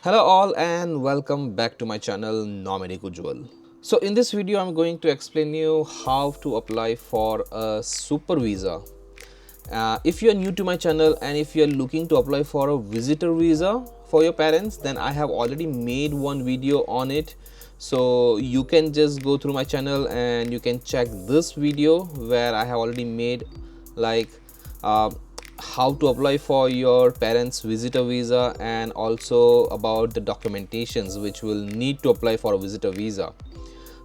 Hello all and welcome back to my channel Nominee Ujwal. So in this video I'm going to explain you how to apply for a super visa. If you are new to my channel and if you are looking to apply for a visitor visa for your parents, then I have already made one video on it. So you can just go through my channel and you can check this video where I have already made like uh, how to apply for your parents visitor visa and also about the documentations which will need to apply for a visitor visa.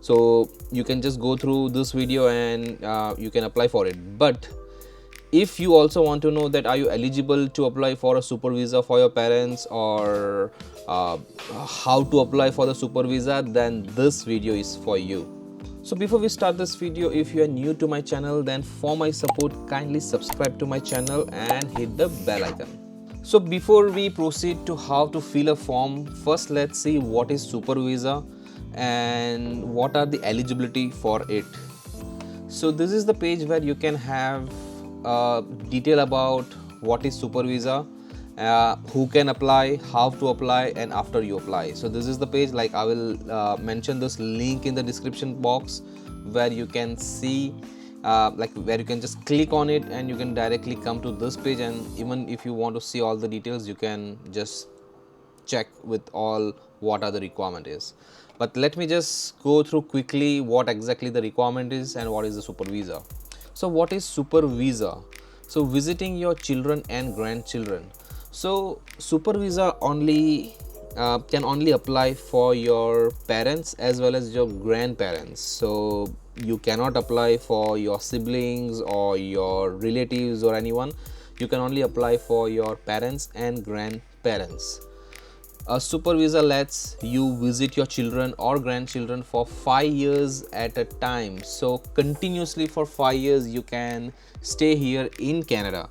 So you can just go through this video and you can apply for it. But if you also want to know that are you eligible to apply for a super visa for your parents, or how to apply for the super visa, then this video is for you. So before we start this video, if you are new to my channel, then for my support kindly subscribe to my channel and hit the bell icon. So before we proceed to how to fill a form, first let's see what is super visa and what are the eligibility for it. So this is the page where you can have detail about what is super visa, who can apply, how to apply, and after you apply. So this is the page. Like I will mention this link in the description box where you can see where you can just click on it and you can directly come to this page, and even if you want to see all the details you can just check with all what are the requirement is. But let me just go through quickly what exactly the requirement is and what is the super visa. So what is super visa? So visiting your children and grandchildren. So super visa only can only apply for your parents as well as your grandparents. So you cannot apply for your siblings or your relatives or anyone. You can only apply for your parents and grandparents. A super visa lets you visit your children or grandchildren for 5 years at a time. So continuously for 5 years you can stay here in Canada.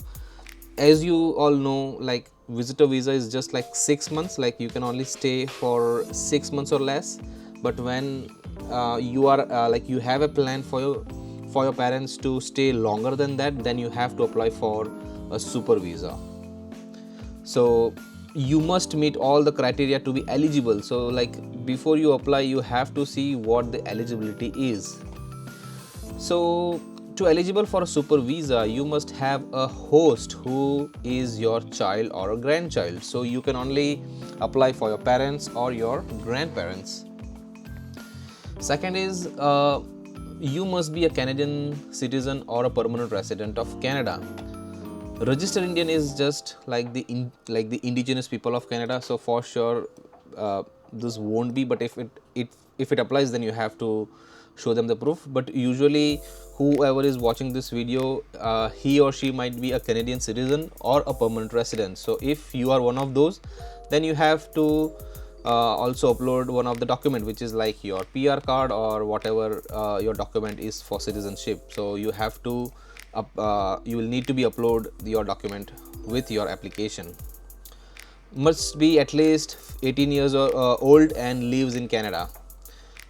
As you all know, like visitor visa is just like 6 months, like you can only stay for 6 months or less. But when you are like you have a plan for your parents to stay longer than that, then you have to apply for a super visa. So you must meet all the criteria to be eligible. So like before you apply you have to see what the eligibility is. So to eligible for a super visa you must have a host who is your child or a grandchild. So you can only apply for your parents or your grandparents. Second is you must be a Canadian citizen or a permanent resident of Canada. Registered Indian is just like the indigenous people of Canada. So for sure this won't be, but if it applies then you have to show them the proof. But usually whoever is watching this video, he or she might be a Canadian citizen or a permanent resident. So if you are one of those, then you have to also upload one of the document which is like your PR card or whatever your document is for citizenship. So you have to you will need to be upload your document with your application. Must be at least 18 years old and lives in Canada.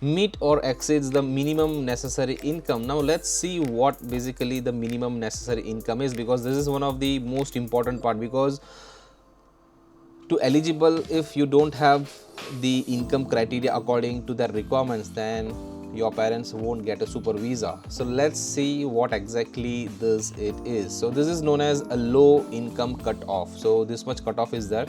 Meet or exceeds the minimum necessary income. Now let's see what basically the minimum necessary income is, because this is one of the most important part. Because to eligible, if you don't have the income criteria according to the requirements, then your parents won't get a super visa. So let's see what exactly it is. So this is known as a low income cutoff. So this much cutoff is there.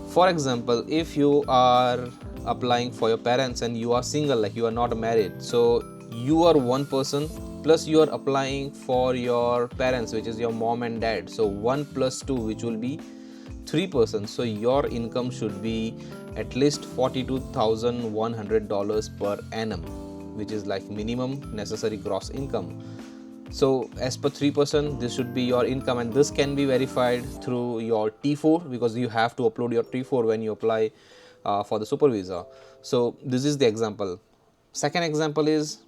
For example, if you are applying for your parents and you are single, like you are not married, so you are one person plus you are applying for your parents, which is your mom and dad. So 1 plus 2, which will be 3 persons. So your income should be at least $42,100 per annum, which is like minimum necessary gross income. So as per 3%, this should be your income, and this can be verified through your T4, because you have to upload your T4 when you apply for the super visa. So this is the example. Second example is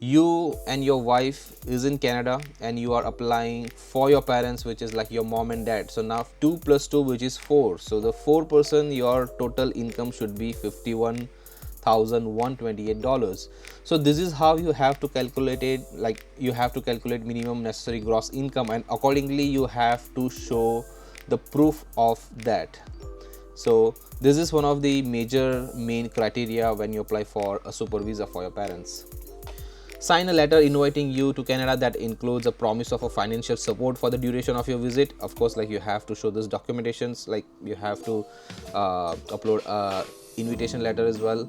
you and your wife is in Canada and you are applying for your parents, which is like your mom and dad. So now 2 plus 2, which is 4. So the 4 person, your total income should be $51,128. So this is how you have to calculate it. Like you have to calculate minimum necessary gross income, and accordingly you have to show the proof of that. So this is one of the main criteria when you apply for a super visa for your parents. Sign a letter inviting you to Canada that includes a promise of a financial support for the duration of your visit. Of course, like you have to show this documentations, like you have to upload a invitation letter as well.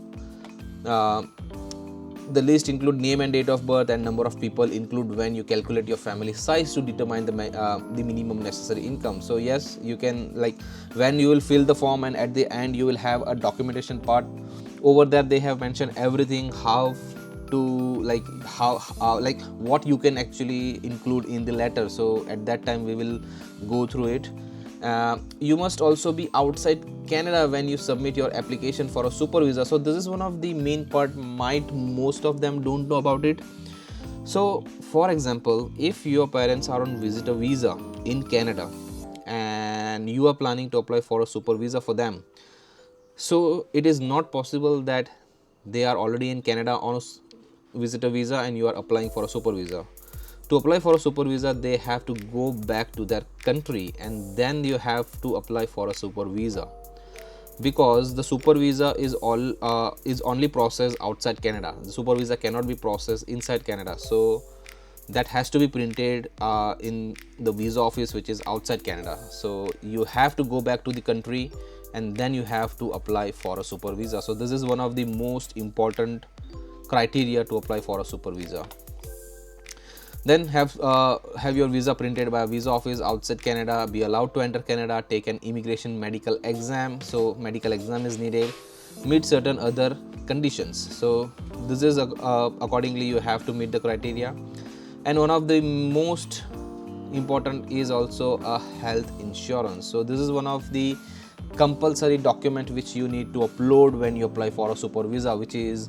The list include name and date of birth, and number of people include when you calculate your family size to determine the minimum necessary income. So yes, you can, like, when you will fill the form and at the end you will have a documentation part. Over there they have mentioned everything, how to, like, how like what you can actually include in the letter. So at that time we will go through it. You must also be outside Canada when you submit your application for a super visa. So this is one of the main part, most of them don't know about it. So for example, if your parents are on visitor visa in Canada and you are planning to apply for a super visa for them, so it is not possible that they are already in Canada on a visitor visa and you are applying for a super visa. To apply for a super visa, they have to go back to their country and then you have to apply for a super visa, because the super visa is only processed outside Canada. The super visa cannot be processed inside Canada. So that has to be printed in the visa office which is outside Canada. So you have to go back to the country and then you have to apply for a super visa. So this is one of the most important criteria to apply for a super visa. Then have your visa printed by a visa office outside Canada, be allowed to enter Canada, take an immigration medical exam. So medical exam is needed, meet certain other conditions. So this is accordingly you have to meet the criteria. And one of the most important is also a health insurance. So this is one of the compulsory document which you need to upload when you apply for a super visa, which is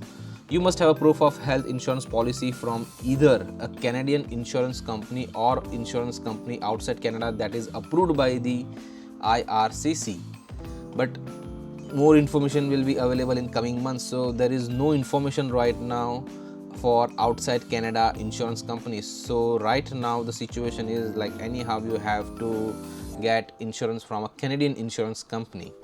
you must have a proof of health insurance policy from either a Canadian insurance company or insurance company outside Canada that is approved by the IRCC. But more information will be available in coming months. So there is no information right now for outside Canada insurance companies. So right now the situation is like anyhow you have to get insurance from a Canadian insurance company.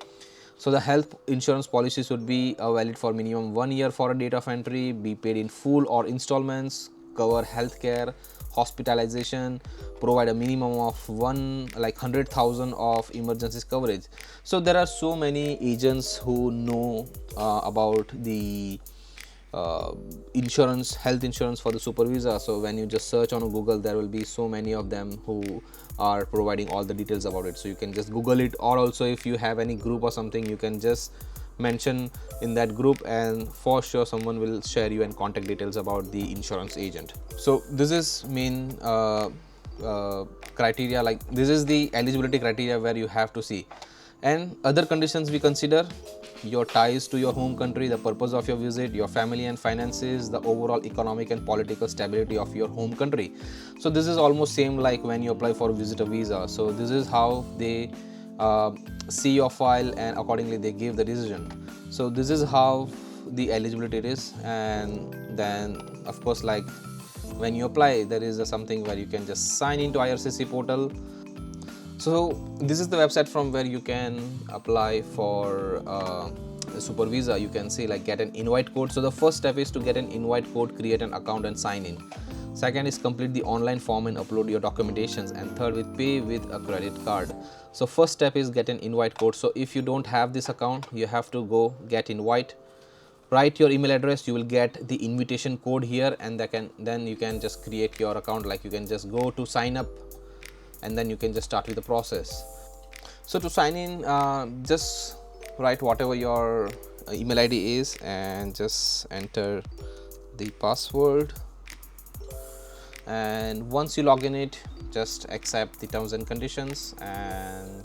So the health insurance policy should be valid for minimum 1 year for a date of entry, be paid in full or installments, cover healthcare, hospitalization, provide a minimum of 100,000 of emergency coverage. So there are so many agents who know about the insurance, health insurance for the super visa. So when you just search on Google, there will be so many of them who are providing all the details about it. So you can just Google it, or also if you have any group or something, you can just mention in that group and for sure someone will share you and contact details about the insurance agent. So this is main criteria, like this is the eligibility criteria where you have to see. And other conditions we consider: your ties to your home country, the purpose of your visit, your family and finances, the overall economic and political stability of your home country. So this is almost same like when you apply for a visitor visa. So this is how they see your file and accordingly they give the decision. So this is how the eligibility is. And then of course, like when you apply, there is something where you can just sign into IRCC portal. So this is the website from where you can apply for a super visa. You can see like get an invite code. So the first step is to get an invite code, create an account and sign in. Second is complete the online form and upload your documentations. And third is pay with a credit card. So first step is get an invite code. So if you don't have this account, you have to go get invite, write your email address, you will get the invitation code here, and then you can just create your account. Like you can just go to sign up and then you can just start with the process. So to sign in, just write whatever your email ID is and just enter the password. And once you log in it, just accept the terms and conditions. And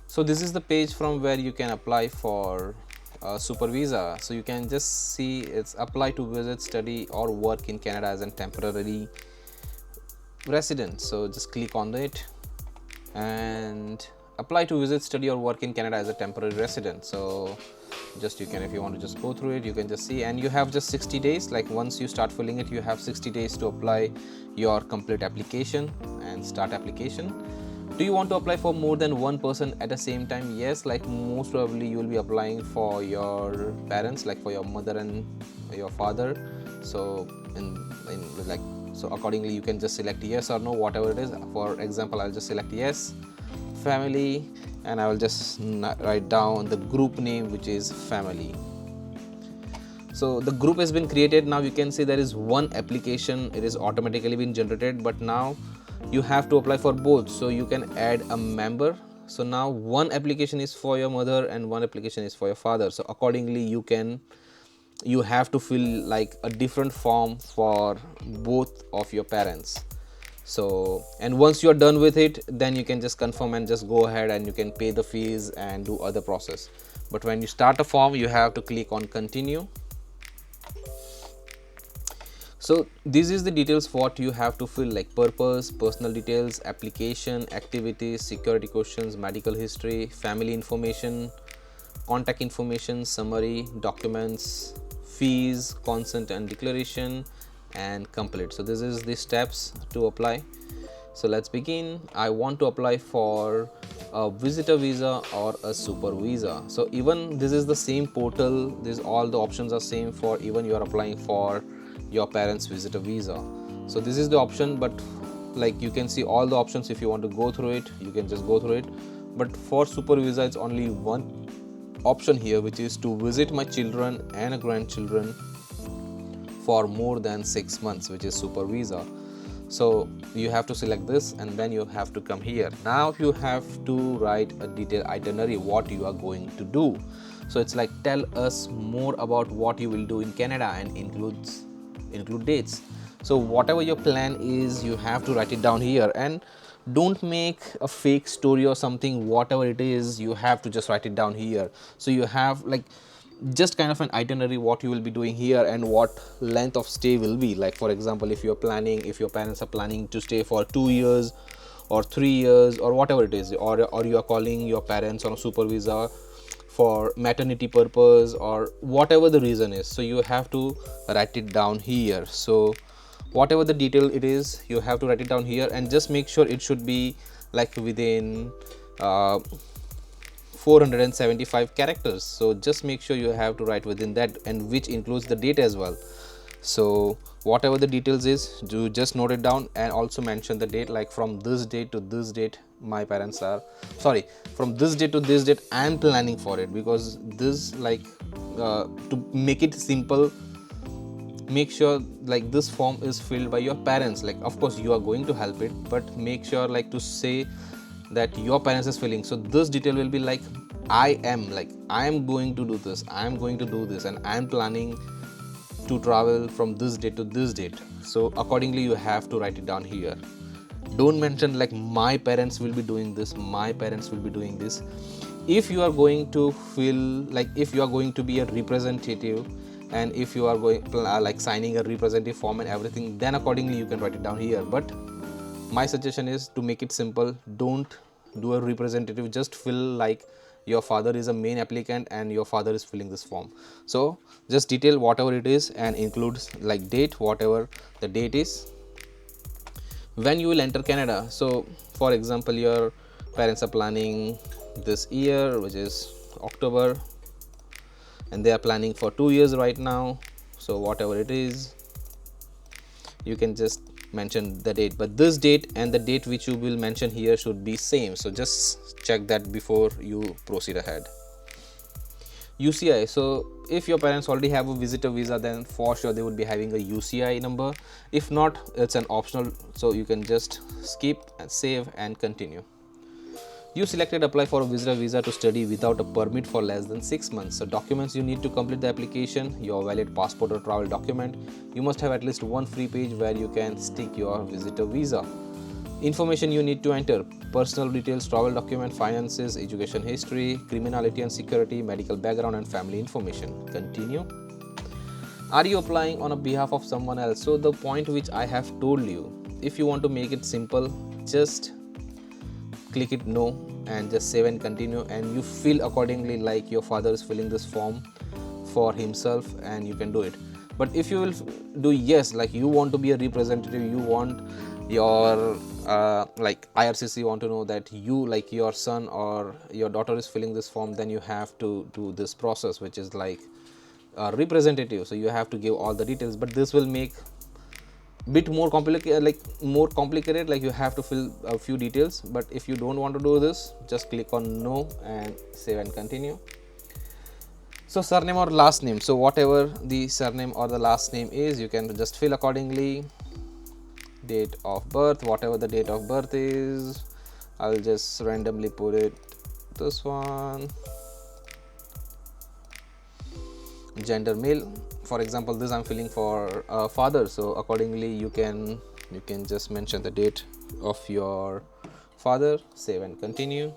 so this is the page from where you can apply for a super visa. So you can just see it's apply to visit, study or work in Canada as a temporary resident. So just click on it and apply to visit, study or work in Canada as a temporary resident. So just you can, if you want to just go through it, you can just see, and you have just 60 days. Like once you start filling it, you have 60 days to apply your complete application and start application. Do you want to apply for more than one person at the same time? Yes, like most probably you will be applying for your parents, like for your mother and your father. So in like, so accordingly you can just select yes or no, whatever it is. For example, I'll just select yes, family, and I will just write down the group name, which is family. So the group has been created. Now you can see there is one application, it is automatically been generated, but now you have to apply for both, so you can add a member. So now one application is for your mother and one application is for your father. So accordingly you have to fill like a different form for both of your parents. So, and once you are done with it, then you can just confirm and just go ahead and you can pay the fees and do other process. But when you start a form, you have to click on continue. So this is the details what you have to fill, like purpose, personal details, application, activities, security questions, medical history, family information, contact information, summary, documents, fees, consent and declaration, and complete. So this is the steps to apply. So let's begin. I want to apply for a visitor visa or a super visa. So even this is the same portal, this all the options are same for even you are applying for your parents visitor visa. So this is the option, but like you can see all the options. If you want to go through it, you can just go through it. But for super visa, it's only one option here, which is to visit my children and grandchildren for more than 6 months, which is super visa. So you have to select this and then you have to come here. Now you have to write a detailed itinerary what you are going to do. So it's like, tell us more about what you will do in Canada and include dates. So whatever your plan is, you have to write it down here, and don't make a fake story or something. Whatever it is, you have to just write it down here. So you have like just kind of an itinerary what you will be doing here and what length of stay will be. Like for example, if your parents are planning to stay for 2 years or 3 years or whatever it is, or you are calling your parents on a super visa for maternity purpose or whatever the reason is, so you have to write it down here. So whatever the detail it is, you have to write it down here, and just make sure it should be like within 475 characters. So just make sure you have to write within that, and which includes the date as well. So whatever the details is, do just note it down and also mention the date, like from this date to this date my parents are, sorry, from this date to this date I am planning for it. Because this like to make it simple, make sure like this form is filled by your parents. Like of course you are going to help it, but make sure like to say that your parents is filling. So this detail will be like, I am going to do this, I am going to do this, and I am planning to travel from this date to this date. So accordingly you have to write it down here. Don't mention like my parents will be doing this, my parents will be doing this. If you are going to feel like, if you are going to be a representative, and if you are going like signing a representative form and everything, then accordingly you can write it down here. But my suggestion is to make it simple. Don't do a representative, just fill like your father is a main applicant and your father is filling this form. So just detail whatever it is and includes like date, whatever the date is, when you will enter Canada. So for example, your parents are planning this year, which is October, and they are planning for 2 years right now. So whatever it is, you can just mention the date, but this date and the date which you will mention here should be same. So just check that before you proceed ahead. UCI, so if your parents already have a visitor visa, then for sure they would be having a UCI number. If not, it's an optional, so you can just skip and save and continue. You selected apply for a visitor visa to study without a permit for less than 6 months. So documents you need to complete the application: your valid passport or travel document. You must have at least one free page where you can stick your visitor visa. Information you need to enter: personal details, travel document, finances, education history, criminality and security, medical background, and family information. Continue. Are you applying on a behalf of someone else? So the point which I have told you, if you want to make it simple, just click it no and just save and continue, and you fill accordingly like your father is filling this form for himself, and you can do it. But if you will do yes, like you want to be a representative, you want your like IRCC want to know that you, like your son or your daughter is filling this form, then you have to do this process, which is like representative. So you have to give all the details, but this will make bit more complicated, like you have to fill a few details. But if you don't want to do this, just click on no and save and continue. So surname or last name, so whatever the surname or the last name is, you can just fill accordingly. Date of birth, whatever the date of birth is, I'll just randomly put it this one. Gender male, for example, this I'm filling for father, so accordingly you can just mention the date of your father, save and continue.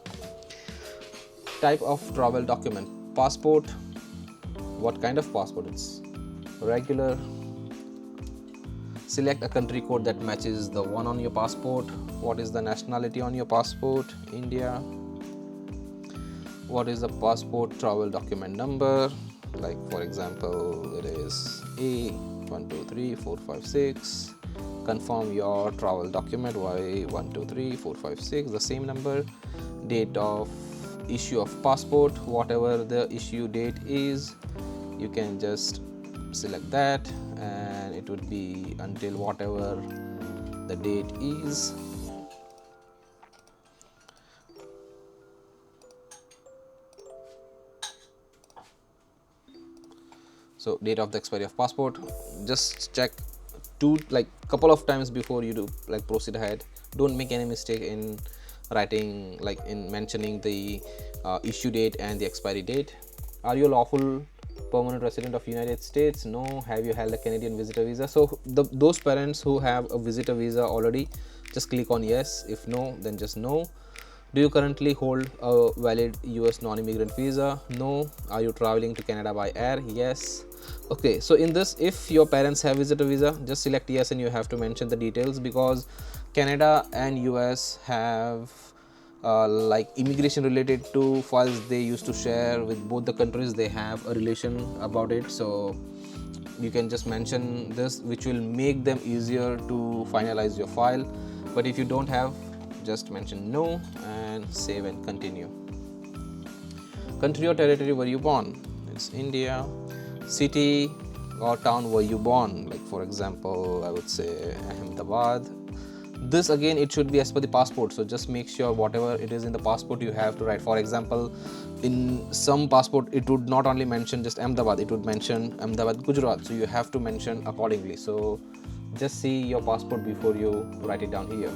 Type of travel document, passport, what kind of passport, it's regular. Select a country code that matches the one on your passport. What is the nationality on your passport? India. What is the passport travel document number? Like for example, it is A123456. Confirm your travel document Y123456, the same number. Date of issue of passport, whatever the issue date is, you can just select that, and it would be until whatever the date is. So date of the expiry of passport, just check couple of times before you do proceed ahead. Don't make any mistake in writing, in mentioning the issue date and the expiry date. Are you a lawful permanent resident of United States? No. Have you held a Canadian visitor visa? So those parents who have a visitor visa already, just click on yes. If no, then just no. Do you currently hold a valid US non-immigrant visa? No. Are you traveling to Canada by air? Yes. Okay, so in this, if your parents have visitor visa, just select yes and you have to mention the details, because Canada and US have immigration related to files they used to share with both the countries. They have a relation about it, so you can just mention this, which will make them easier to finalize your file. But if you don't have, just mention no and save and continue. Country or territory were you born? It's India. City or town were you born? Like for example, I would say Ahmedabad. This again, it should be as per the passport, so just make sure whatever it is in the passport you have to write. For example, in some passport it would not only mention just Ahmedabad, it would mention Ahmedabad, Gujarat, so you have to mention accordingly. So just see your passport before you write it down here.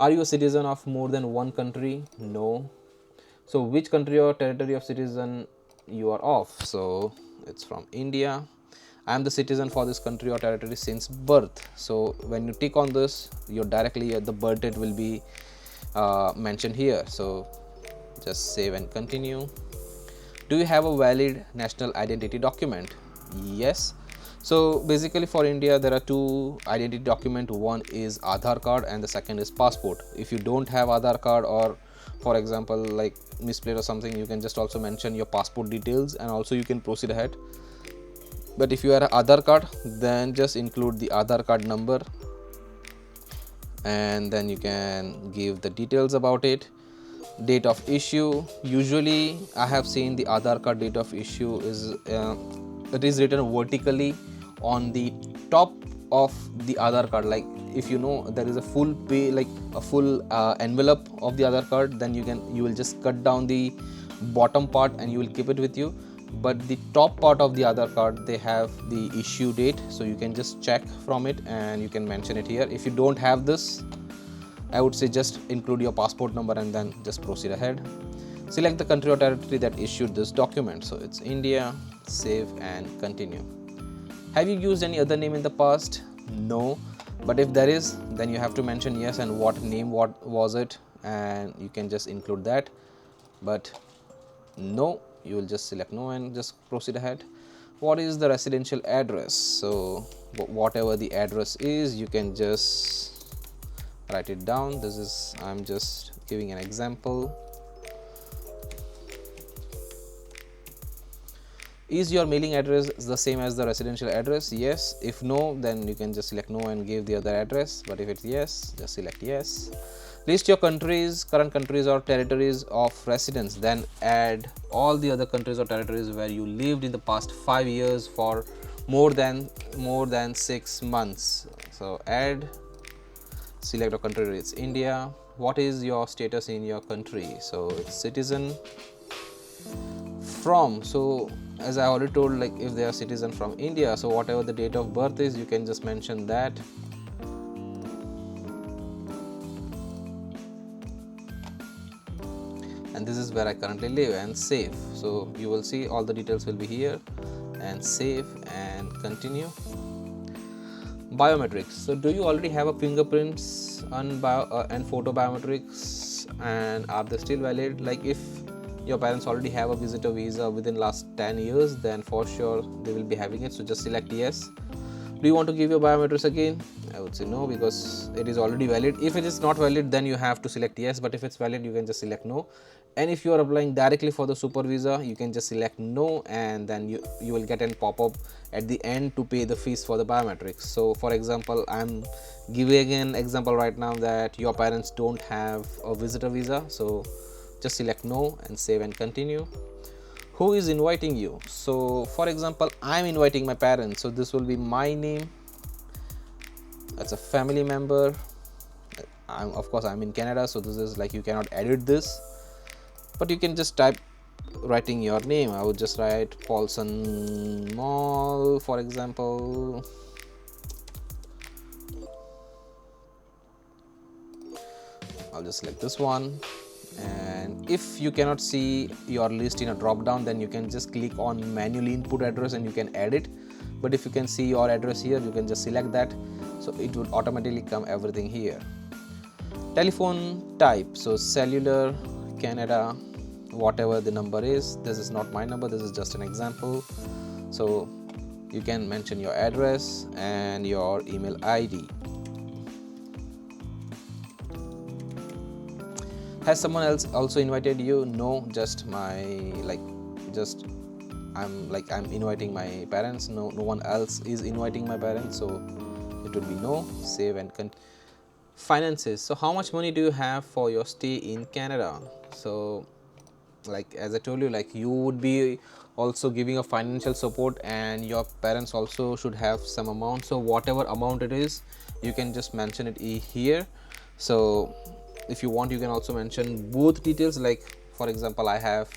Are you a citizen of more than one country? No. So which country or territory of citizen you are of? So it's from India. I am the citizen for this country or territory since birth. So when you tick on this, you're directly the birth date will be mentioned here. So just save and continue. Do you have a valid national identity document? Yes. So basically for India there are two identity document. One is Aadhaar card and the second is passport. If you don't have Aadhaar card, or for example like misplaced or something, you can just also mention your passport details and also you can proceed ahead. But if you are an Aadhaar card, then just include the Aadhaar card number and then you can give the details about it. Date of issue, usually I have seen the Aadhaar card date of issue is it is written vertically on the top of the Aadhaar card. Like if you know there is a full pay, like a full envelope of the Aadhaar card, then you will just cut down the bottom part and you will keep it with you. But the top part of the Aadhaar card, they have the issue date, so you can just check from it and you can mention it here. If you don't have this, I would say just include your passport number and then just proceed ahead. Select the country or territory that issued this document. So it's India. Save and continue. Have you used any other name in the past? No. But if there is, then you have to mention yes and what name, what was it, and you can just include that. But no, you will just select no and just proceed ahead. What is the residential address? So whatever the address is, you can just write it down. This is, I'm just giving an example. Is your mailing address the same as the residential address? Yes. If no, then you can just select no and give the other address, but if it's yes, just select yes. List your countries, current countries or territories of residence, then add all the other countries or territories where you lived in the past 5 years for more than 6 months. So add, select a country, it's India. What is your status in your country? So it's citizen. From, so as I already told, like if they are citizen from India, so whatever the date of birth is, you can just mention that. And this is where I currently live, and save. So you will see all the details will be here, and save and continue. Biometrics. So do you already have a fingerprints and photo biometrics, and are they still valid? Like if your parents already have a visitor visa within last 10 years, then for sure they will be having it, so just select yes. Do you want to give your biometrics again? I would say no, because it is already valid. If it is not valid, then you have to select yes, but if it's valid, you can just select no. And if you are applying directly for the super visa, you can just select no, and then you will get a pop-up at the end to pay the fees for the biometrics. So for example, I'm giving an example right now that your parents don't have a visitor visa, so just select no and save and continue. Who is inviting you? So for example, I'm inviting my parents, so this will be my name. That's a family member. Of course I'm in Canada, so this is like, you cannot edit this, but you can just type writing your name. I would just write Paulson Mall, for example. I'll just select this one. And if you cannot see your list in a drop down, then you can just click on manually input address and you can add it. But if you can see your address here, you can just select that, so it would automatically come everything here. Telephone type, so cellular, Canada, whatever the number is. This is not my number, this is just an example. So you can mention your address and your email ID. Has someone else also invited you? No, just I'm inviting my parents. No one else is inviting my parents, so it would be no. Save and continue. Finances. So how much money do you have for your stay in Canada? So like as I told you, like you would be also giving a financial support, and your parents also should have some amount. So whatever amount it is, you can just mention it here. So if you want, you can also mention both details. Like for example, I have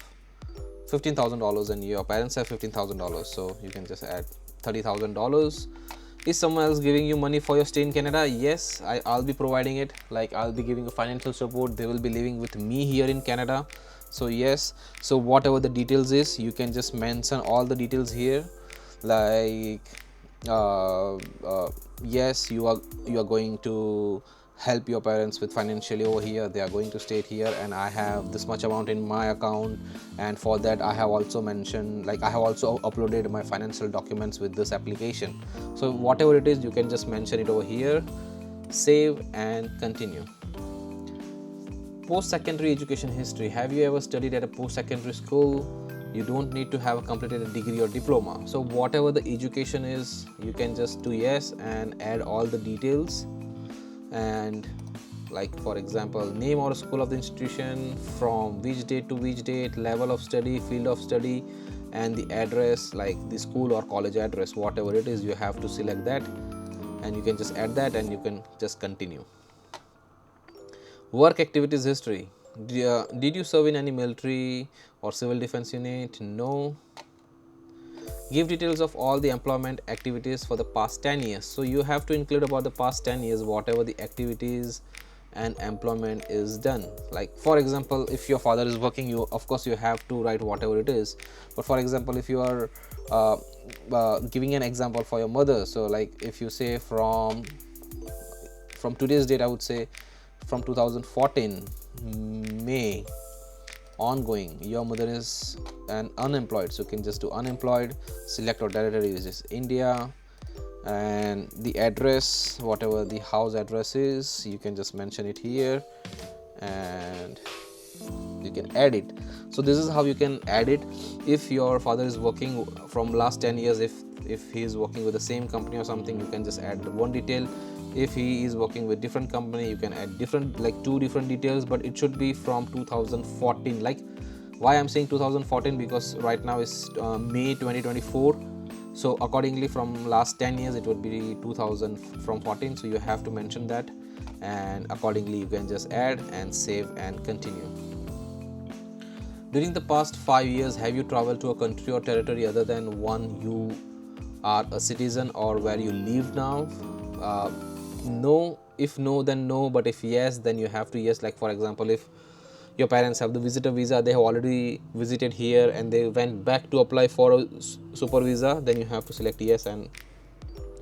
$15,000 and your parents have $15,000, so you can just add $30,000. Is someone else giving you money for your stay in Canada? Yes, I'll be providing it. Like I'll be giving a financial support. They will be living with me here in Canada, so yes. So whatever the details is, you can just mention all the details here. Like yes, you are going to help your parents with financially over here. They are going to stay here, and I have this much amount in my account, and for that I have also mentioned, like I have also uploaded my financial documents with this application. So whatever it is, you can just mention it over here. Save and continue. Post-secondary education history. Have you ever studied at a post-secondary school? You don't need to have completed a degree or diploma. So whatever the education is, you can just do yes and add all the details. And like for example, name or school of the institution, from which date to which date, level of study, field of study, and the address, like the school or college address, whatever it is, you have to select that, and you can just add that and you can just continue. Work activities history. Did you serve in any military or civil defense unit? No. Give details of all the employment activities for the past 10 years. So you have to include about the past 10 years, whatever the activities and employment is done. Like for example, if your father is working, you of course you have to write whatever it is. But for example, if you are giving an example for your mother, so like if you say from today's date, I would say from 2014 May ongoing, your mother is an unemployed, so you can just do unemployed. Select your territory, which is India, and the address, whatever the house address is, you can just mention it here, and you can add it. So this is how you can add it. If your father is working from last 10 years, if he is working with the same company or something, you can just add one detail. If he is working with different company, you can add different, like 2 different details, but it should be from 2014. Like, why I'm saying 2014, because right now is May 2024. So accordingly, from last 10 years it would be 2000 from 14, so you have to mention that, and accordingly you can just add and save and continue. During the past 5 years, have you traveled to a country or territory other than one you are a citizen or where you live now? No. If no, then no, but if yes, then you have to yes. Like for example, if your parents have the visitor visa, they have already visited here and they went back to apply for a super visa, then you have to select yes, and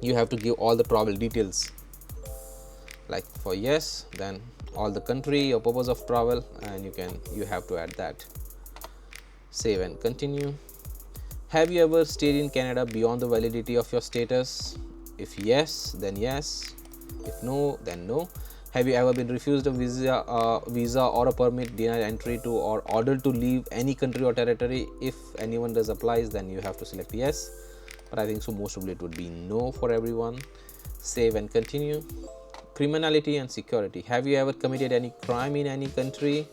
you have to give all the travel details. Like for yes, then all the country or purpose of travel, and you have to add that. Save and continue. Have you ever stayed in Canada beyond the validity of your status? If yes, then yes. If no, then no. Have you ever been refused a visa or a permit, denied entry to, or ordered to leave any country or territory? If anyone does applies, then you have to select yes, but I think so most probably it would be no for everyone. Save and continue. Criminality and security. Have you ever committed any crime in any country?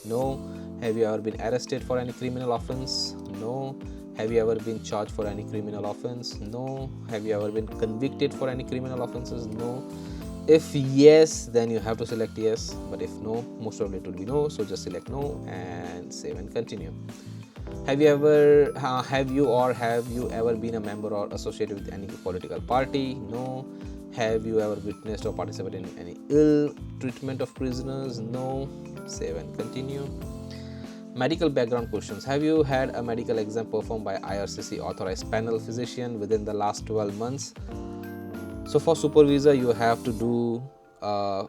No. Have you ever been arrested for any criminal offense? No. Have you ever been charged for any criminal offense? No. Have you ever been convicted for any criminal offenses? No. If yes, then you have to select yes, but if no, most probably it will be no, so just select no and save and continue. Have you ever been a member or associated with any political party? No. Have you ever witnessed or participated in any ill treatment of prisoners? No. Save and continue. Medical background questions. Have you had a medical exam performed by IRCC authorized panel physician within the last 12 months? So for super visa, you have to do a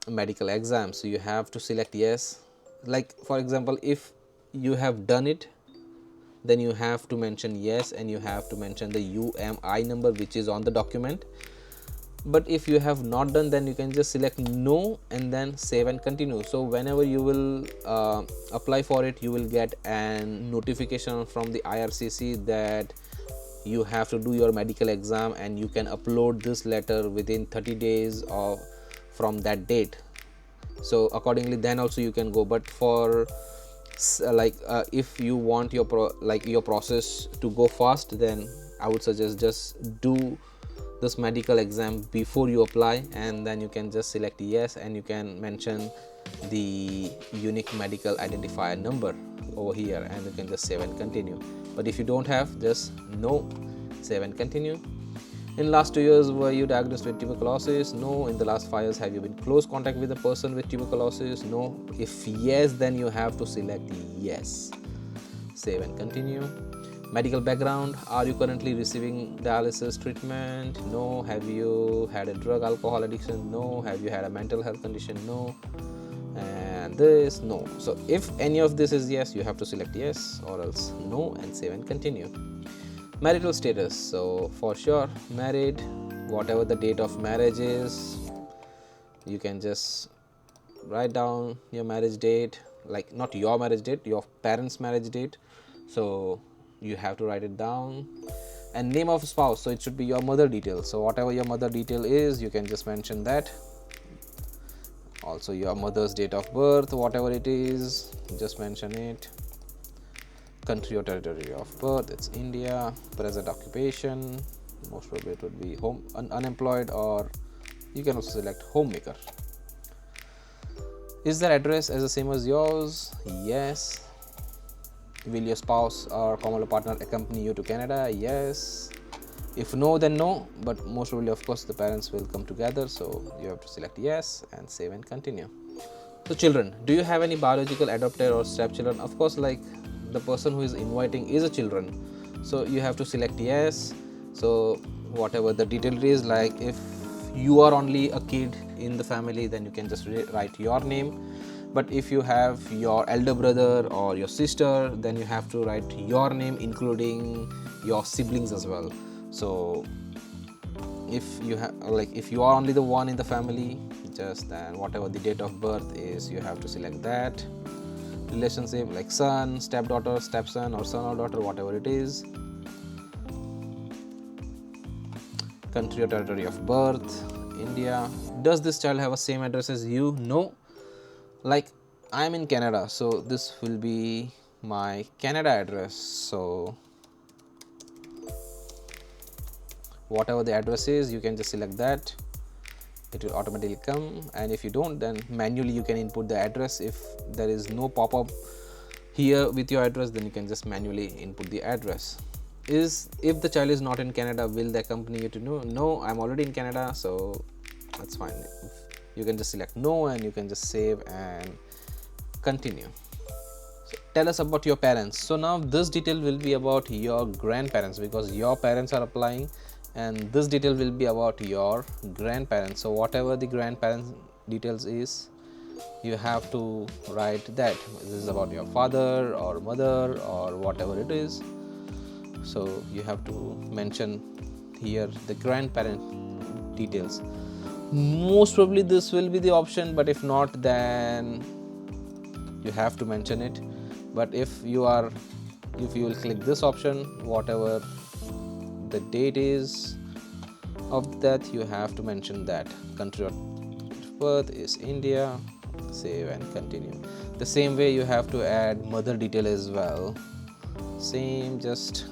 medical exam, so you have to select yes. Like for example, if you have done it, then you have to mention yes, and you have to mention the UMI number which is on the document. But if you have not done, then you can just select no and then save and continue. So whenever you will apply for it, you will get a notification from the IRCC that you have to do your medical exam, and you can upload this letter within 30 days of from that date. So accordingly, then also you can go. But for if you want your process to go fast, then I would suggest just do this medical exam before you apply, and then you can just select yes, and you can mention the unique medical identifier number over here, and you can just save and continue. But if you don't have, just no, save and continue. In last 2 years, were you diagnosed with tuberculosis? No. In the last 5 years, have you been in close contact with a person with tuberculosis? No. If yes, then you have to select yes, save and continue. Medical background. Are you currently receiving dialysis treatment? No. Have you had a drug alcohol addiction? No. Have you had a mental health condition? No. And this, no. So if any of this is yes, you have to select yes, or else no, and save and continue. Marital status. So for sure married, whatever the date of marriage is, you can just write down your marriage date, like not your marriage date, your parents' marriage date. So you have to write it down. And name of spouse, so it should be your mother detail. So whatever your mother detail is, you can just mention that. Also your mother's date of birth, whatever it is, just mention it. Country or territory of birth, it's India. Present occupation, most probably it would be unemployed, or you can also select homemaker. Is their address as the same as yours? Yes. Will your spouse or common law partner accompany you to Canada? Yes. If no, then no, but most probably of course the parents will come together, so you have to select yes and save and continue. So children, do you have any biological adopted or stepchildren? Of course, like the person who is inviting is a children, so you have to select yes. So whatever the detail is, like if you are only a kid in the family, then you can just write your name. But if you have your elder brother or your sister, then you have to write your name including your siblings as well. So if you have, like if you are only the one in the family, just then whatever the date of birth is, you have to select that. relationship like son, stepdaughter, stepson, or son or daughter, whatever it is. Country or territory of birth, India. Does this child have a same address as you? No. Like I'm in Canada, so this will be my Canada address. So whatever the address is, you can just select that. It will automatically come, and if you don't, then manually you can input the address. If there is no pop-up here with your address, then you can just manually input the address. If the child is not in Canada, will they accompany you to know? No, I'm already in Canada, so that's fine. You can just select no, and you can just save and continue. So tell us about your parents. So now this detail will be about your grandparents, because your parents are applying, and this detail will be about your grandparents. So whatever the grandparents details is, you have to write that. This is about your father or mother or whatever it is. So you have to mention here the grandparent details. Most probably this will be the option, but if not, then you have to mention it. But if you will click this option, whatever the date is of that, you have to mention that. Country of birth is India, save and continue. The same way you have to add mother detail as well. Same, just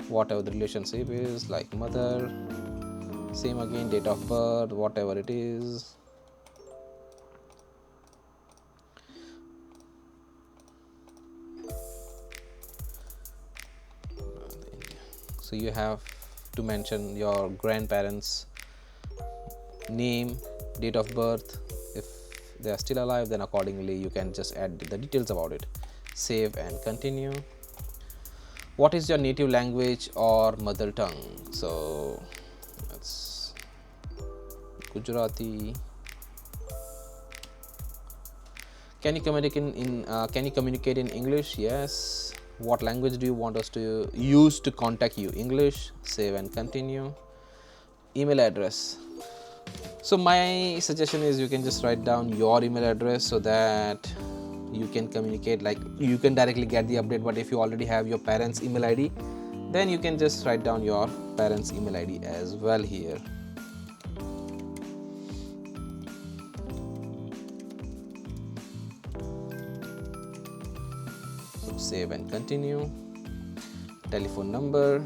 whatever the relationship is, like mother. Same again, date of birth, whatever it is. So you have to mention your grandparents' name, date of birth. If they are still alive, then accordingly you can just add the details about it. Save and continue. What is your native language or mother tongue? So that's Gujarati. Can you communicate in English? Yes. What language do you want us to use to contact you? English. Save and continue. Email address. So my suggestion is you can just write down your email address so that you can communicate, like you can directly get the update. But if you already have your parents' email ID, then you can just write down your parents' email ID as well here. Save and continue. Telephone number.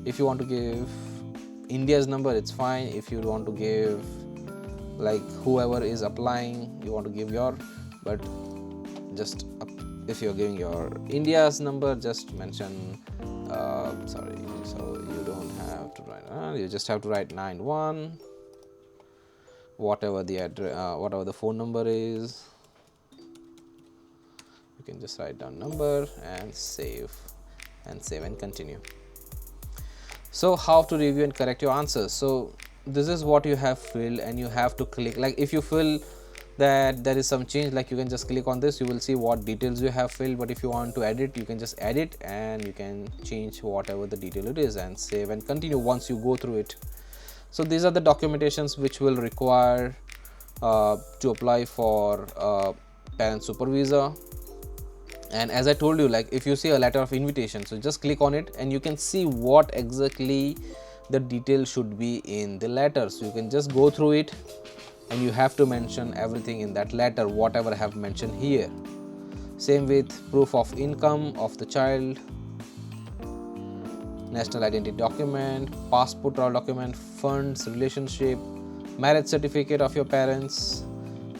If you want to give India's number, it's fine. If you want to give like whoever is applying, you want to give your, but just if you're giving your India's number, just mention sorry, so you don't have to write, you just have to write 91, whatever the address, whatever the phone number is. You can just write down number and save and continue. So how to review and correct your answers? So this is what you have filled, and you have to click, like if you feel that there is some change, like you can just click on this, you will see what details you have filled. But if you want to edit, you can just edit, and you can change whatever the detail it is, and save and continue once you go through it. So these are the documentations which will require to apply for parent super visa. And as I told you, like if you see a letter of invitation, so just click on it and you can see what exactly the detail should be in the letter. So you can just go through it, and you have to mention everything in that letter, whatever I have mentioned here. Same with proof of income of the child, national identity document, passport or document, funds, relationship, marriage certificate of your parents,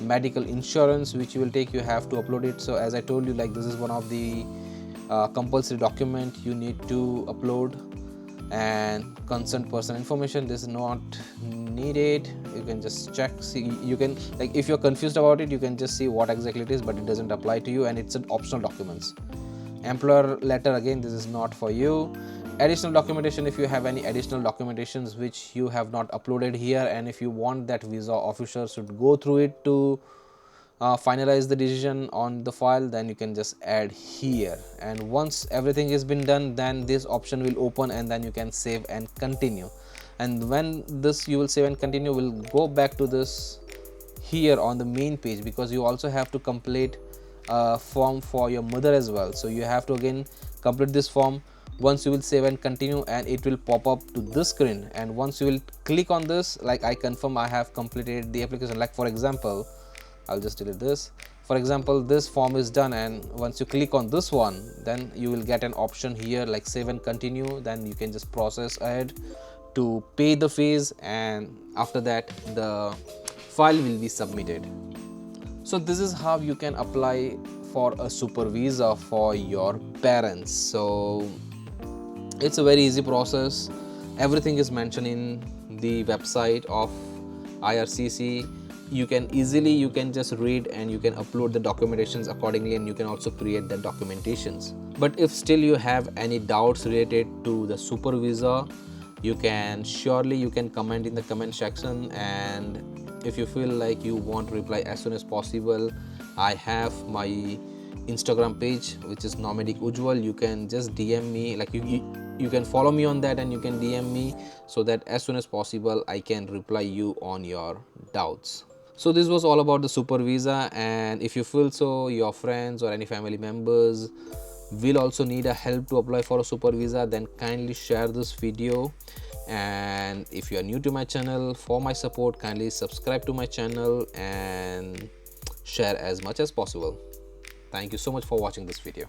medical insurance which you will take, you have to upload it. So as I told you, like this is one of the compulsory document you need to upload. And concerned person information, this is not needed. You can just check, see, you can, like if you're confused about it, you can just see what exactly it is, but it doesn't apply to you, and it's an optional documents. Employer letter, again this is not for you. Additional documentation, if you have any additional documentations which you have not uploaded here, and if you want that visa officer should go through it to finalize the decision on the file, then you can just add here. And once everything has been done, then this option will open, and then you can save and continue. And when this you will save and continue, we'll go back to this here on the main page, because you also have to complete a form for your mother as well. So you have to again complete this form. Once you will save and continue, and it will pop up to this screen, and once you will click on this, like I confirm I have completed the application. Like for example, I'll just delete this. For example, this form is done, and once you click on this one, then you will get an option here like save and continue. Then you can just process ahead to pay the fees, and after that the file will be submitted. So this is how you can apply for a super visa for your parents. So it's a very easy process. Everything is mentioned in the website of IRCC. You can just read, and you can upload the documentations accordingly, and you can also create the documentations. But if still you have any doubts related to the super visa, you can comment in the comment section, and if you feel like you want to reply as soon as possible, I have my Instagram page, which is Nomadic Ujwal. You can just DM me, like you can follow me on that, and you can DM me, so that as soon as possible I can reply you on your doubts. So this was all about the super visa, and if you feel so your friends or any family members will also need a help to apply for a super visa, then kindly share this video. And if you are new to my channel, for my support, kindly subscribe to my channel and share as much as possible. Thank you so much for watching this video.